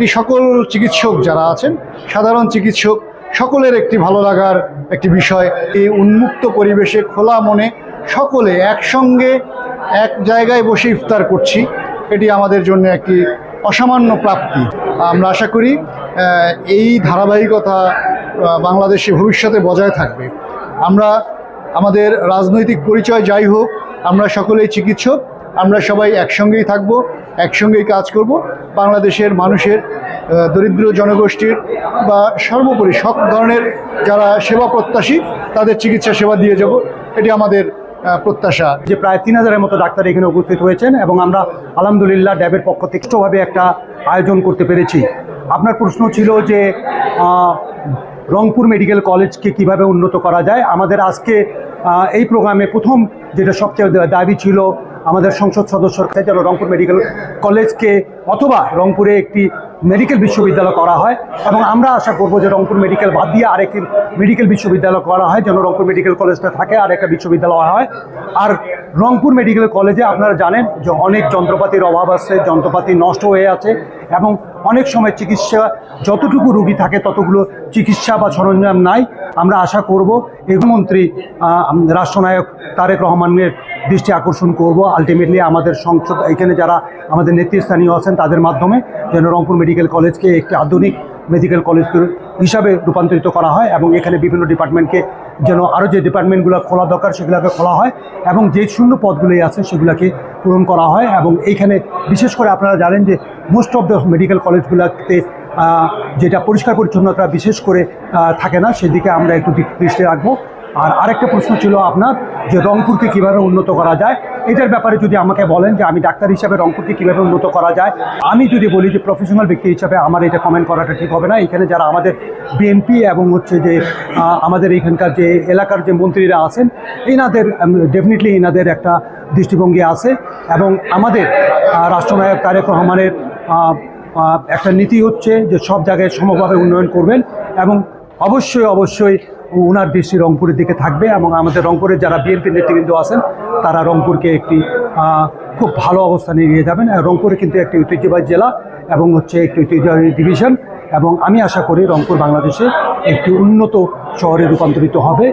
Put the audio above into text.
এই সকল চিকিৎসক যারা আছেন, সাধারণ চিকিৎসক সকলের একটি ভালো লাগার একটি বিষয়। এই উন্মুক্ত পরিবেশে খোলা মনে সকলে একসঙ্গে এক জায়গায় বসে ইফতার করছি, এটি আমাদের জন্য একটি অসামান্য প্রাপ্তি। আমরা আশা করি এই ধারাবাহিকতা বাংলাদেশে ভবিষ্যতে বজায় থাকবে। আমরা আমাদের রাজনৈতিক পরিচয় যাই হোক, আমরা সকলেই চিকিৎসক, আমরা সবাই একসঙ্গেই থাকব, একসঙ্গেই কাজ করব। বাংলাদেশের মানুষের দরিদ্র জনগোষ্ঠীর বা সর্বোপরি সব ধরনের যারা সেবা প্রত্যাশী তাদের চিকিৎসা সেবা দিয়ে যাব, এটি আমাদের প্রত্যাশা। যে প্রায় 3000-এর মতো ডাক্তার এখানে উপস্থিত হয়েছেন এবং আমরা আলহামদুলিল্লাহ ড্যাবের পক্ষ থেকে সুষ্ঠুভাবে একটা আয়োজন করতে পেরেছি। আপনার প্রশ্ন ছিল যে রংপুর মেডিকেল কলেজকে কিভাবে উন্নত করা যায়। আমাদের আজকে এই প্রোগ্রামে প্রথম যেটা সবচেয়ে দাবি ছিল আমাদের সংসদ সদস্যর যেন রংপুর মেডিকেল কলেজকে অথবা রংপুরে একটি মেডিকেল বিশ্ববিদ্যালয় করা হয়, এবং আমরা আশা করব যে রংপুর মেডিকেল বাদ দিয়ে আরেকটি মেডিকেল বিশ্ববিদ্যালয় করা হয়, যেন রংপুর মেডিকেল কলেজটা থাকে আর একটা বিশ্ববিদ্যালয় হয়। আর রংপুর মেডিকেল কলেজে আপনারা জানেন যে অনেক যন্ত্রপাতির অভাব আছে, যন্ত্রপাতি নষ্ট হয়ে আছে এবং অনেক সময় চিকিৎসা যতটুকু রোগী থাকে ততগুলো চিকিৎসা বা সরঞ্জাম নাই। আমরা আশা করব মন্ত্রী রাষ্ট্রনায়ক তারেক রহমানের দৃষ্টি আকর্ষণ করব, আলটিমেটলি আমাদের সংসদ এখানে যারা আমাদের নেতৃস্থানীয় আছেন তাদের মাধ্যমে যেন রংপুর মেডিকেল কলেজকে একটি আধুনিক মেডিকেল কলেজ হিসাবে রূপান্তরিত করা হয় এবং এখানে বিভিন্ন ডিপার্টমেন্টকে যেন আরও যে ডিপার্টমেন্টগুলো খোলা দরকার সেগুলোকে খোলা হয় এবং যে শূন্য পদগুলোই আছে সেগুলোকে পূরণ করা হয়। এবং এইখানে বিশেষ করে আপনারা জানেন যে মোস্ট অফ দ্য মেডিকেল কলেজগুলোতে যেটা পরিষ্কার পরিচ্ছন্নতা বিশেষ করে থাকে না, সেদিকে আমরা একটু দৃষ্টি রাখবো। আর আরেকটা প্রশ্ন ছিল আপনার যে রংপুরকে কীভাবে উন্নত করা যায়, এটার ব্যাপারে যদি আমাকে বলেন যে আমি ডাক্তার হিসাবে রংপুরকে কীভাবে উন্নত করা যায়, আমি যদি বলি যে প্রফেশনাল ব্যক্তি হিসাবে আমার এটা কমেন্ট করাটা ঠিক হবে না। এখানে যারা আমাদের বিএনপি এবং হচ্ছে যে আমাদের এইখানকার যে এলাকার যে মন্ত্রীরা আছেন, এনাদের ডেফিনেটলি এনাদের একটা দৃষ্টিভঙ্গি আছে এবং আমাদের রাষ্ট্রনায়ক তারেক রহমানের একটা নীতি হচ্ছে যে সব জায়গায় সমভাবে উন্নয়ন করবেন এবং অবশ্যই ওনার দৃষ্টি রংপুরের দিকে থাকবে এবং আমাদের রংপুরের যারা বিএনপি নেতৃবৃন্দ আছেন তারা রংপুরকে একটি খুব ভালো অবস্থানে নিয়ে যাবেন। রংপুরে কিন্তু একটি ঐতিহ্যবাহী জেলা এবং হচ্ছে একটি ঐতিহ্যবাহী ডিভিশন, এবং আমি আশা করি রংপুর বাংলাদেশে একটি উন্নত শহরে রূপান্তরিত হবে।